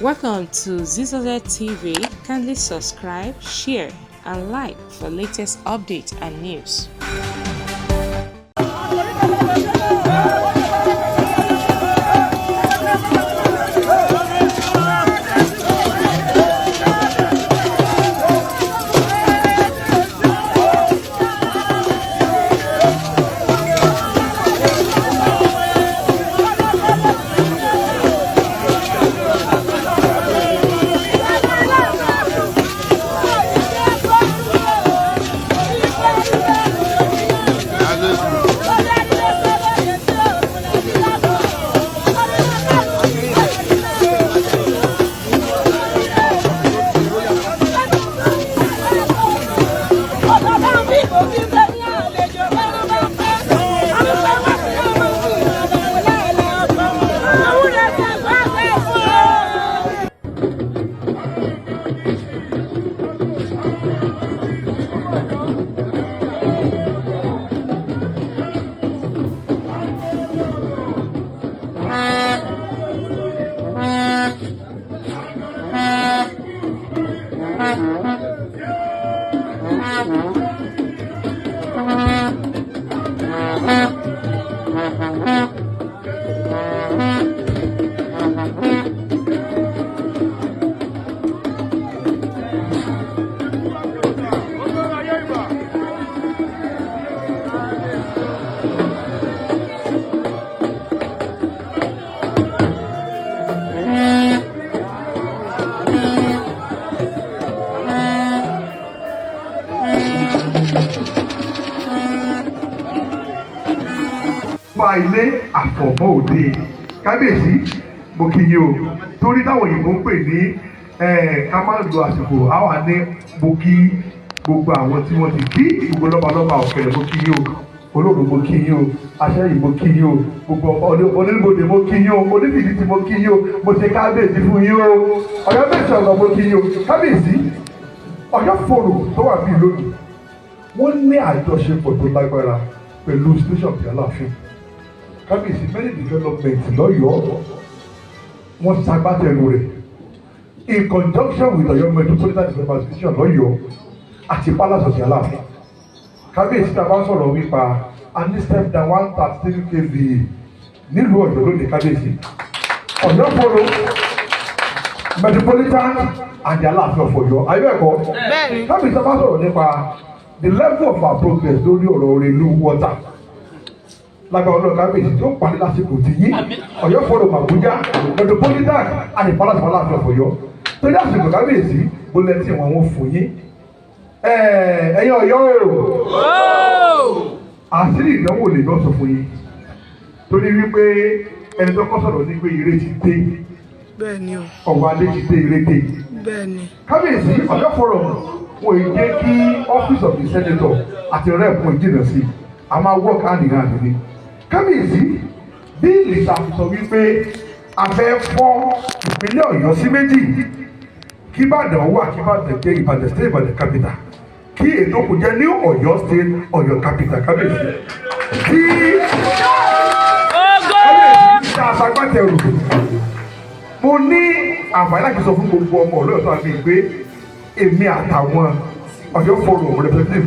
Welcome to Zisodel TV. Kindly subscribe, share, and like for latest updates and news. Ilé àfọ̀mọ́ òde kábíyèsí mo kí yín o torí táwọn òyìnbó ń pè ní ká má lo àsìkò àwa ní mo kí gbogbo àwọn tí wọ́n ti kí gbogbo lọ́balọ́ba ọ̀kẹ́rẹ́ mo kí yín o olóòrò mo kí yín o aṣẹ́yìn mo kí yín o gbogbo onígbòde mo kí yín o onífìdítì mo kí yín o mo ṣe kábíyèsí fún yín o Ọ̀yọ́ bẹ́ẹ̀ sọ̀rọ̀ mo kí yín o kábíyèsí Ọ̀yọ́ fòrò tó wà bí lónìí wọ́n ní àjọṣepọ̀ tó lágbára pẹ̀lú station ti Alaafin kábíyèsí many development lọ́yọ̀ọ́ wọ́n ṣagbátẹrù rẹ̀ in conjunction with Ọ̀yọ́ metropolitan development association lọ́yọ̀ọ́ àti palace of Alaafin kábíyèsí tá a bá sọ̀rọ̀ wípa and step down 133 kV nílùú Ọ̀yọ́ lónìí kábíyèsí Ọ̀yọ́ fòrò metropolitan and the Alaafin of Ọ̀yọ́ ayébẹ̀kọ́ kábíyèsí tá a bá sọ̀rọ̀ nípa the level of our progress lórí ọ̀rọ̀ Orelu water lágbàá ọlọ́run kábíyèsí tó parí lásìkò tí yí Ọ̀yọ́ fọ́rọ̀ Abuja metropolitan and ìpalàtì Alaafin of Ọ̀yọ́ torí àsìkò kábíyèsí bó lẹ́tí wọn wọ́n fún yín ẹ̀yin Ọ̀yọ́ o àṣírí ìdánwò lè lọ́sọ̀ fún yín torí wípé ẹni tó kọ́ sọ̀rọ̀ ní pé ire ti dé Owoade ti dé ire dé kábíyèsí Ọ̀yọ́ fọ́rọ̀ wọ́n yìí jẹ́ kí office of the senator àti rep wọn jìnnà sí a máa work hand in hand ní kábíyèsí bí ìlìsà sọ wípé a fẹ́ fọ́ ìpínlẹ̀ Ọ̀yọ́ sí méjì kí Ìbàdàn wà kí Ìbàdàn jẹ́ Ìbàdàn state Ìbàdàn capital kí ètò kò jẹ́ ní Ọ̀yọ́ state Ọ̀yọ́ capital kábíyèsí kí kábíyèsí ṣe aṣagbátẹrù mo ní àǹfààní láti sọ fún gbogbo ọmọ Ọ̀yọ́ tó àgbè pé èmi àtàwọn Ọ̀yọ́ fọ́rọ̀ representative